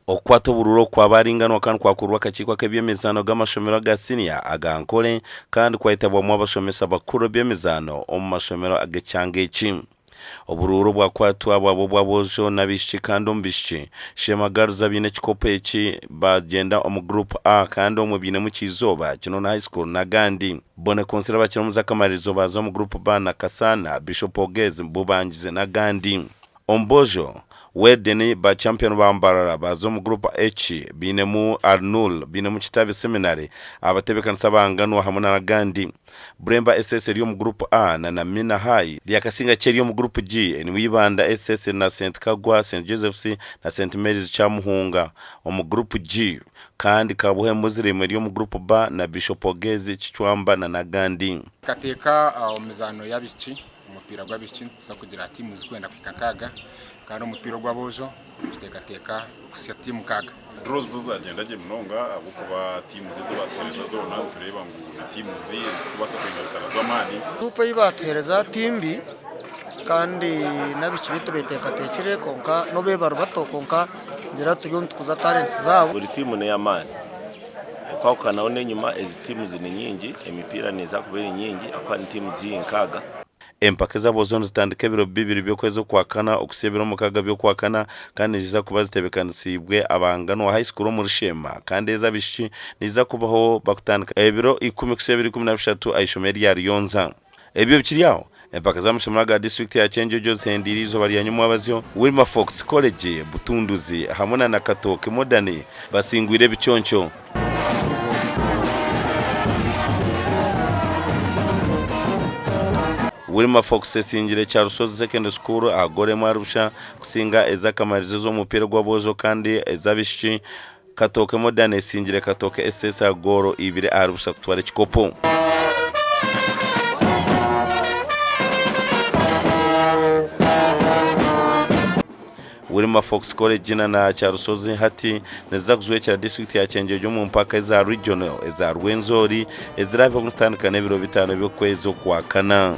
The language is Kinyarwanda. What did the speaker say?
okwata oburuuru kwabaringanwa kandi kwakurwa akakiiko k'eby'emizaano g'amashomero aga senior aga Ankole kandi kwahitabwamu abashomesa bakuru b'emizaano omu mashomero ag'ekyanga eki. Oburuuru bwakwatwa bwabo bw'aboojo n'abaishiki kandi omu baishiki shemagaruza baine ekikopo eki bagenda omu group A kandi omwe bainemu kiizooba kino na high school n'agandi bone konsera bakiramuza akamalirizo baza omu group B na Kasana Bishop Ogezi bubangize n'agandi omboojo Wedeni ba champion ba Mbarara bazo mu group H binemu Arnul binemu Kitabe seminary abatebekanisa banganwa hamwe n'agandi Bremba SS eri mu group A na Mina High lyakasinga keri mu group G ni wibanda SS na St Kagwa St Joseph's na St Mary's Kyamuhunga mu group G kandi kabuhe muzirimo eri mu group B na Bishop Ogezi Kichwamba na nagandi kateka Emizaano yabici umupira gw'abici kusa kugira timu zikwenda kwikakaga kandi umupira gw'aboojo kitekateka kusya timu kaga draws zuzagenda je mnonga abukuba timu zizo batwereza zona tureba ngo timu zizo kubasa kwingasana z'amani grupe yibatwereza timbi kandi nabici bitubetekatekire konka no bebaro batokonka ngira turiyo tukuza talents zabo buri timu ne yamani kwa kana one nyuma ezi timu zini nyingi emipira neza kubera nyingi akwa timu zinkaga empaka z'aboojo zitandika ebiro bibiri byo kwezi kwa kana okusebera omukaga byo kwa kana kandi ziza kuba zitebekanisibwe abanganwa high school mu Rushema kandi ezabishiki niza kubaho bakutandika ebiro 10 kusebera 13 ayishomero ya Ryonza ebyo bikiriyaho empaka z'amashomero ga district ya Chenjo Jose Hendirizo bari yanyuma abazyo Wilma Fox College Butunduzi hamwe na Katoke Modani basingwire bicyoncho Wilma Fox esingire cya Rusozi Secondary School agore marusha kusinga ezakamarizo z'umupira gw'aboojo kandi ezabishiki Katoke Modern esingire Katoke SS agoro ibire arusha kutwara ekikopo Wilma Fox College na cya Rusozi hati nezakuzwe cya district ya Chenjeje mu mpaka za regional eza Rwenzori ezirabe kustandika n'ebiro bitano byo kwezi kwa kana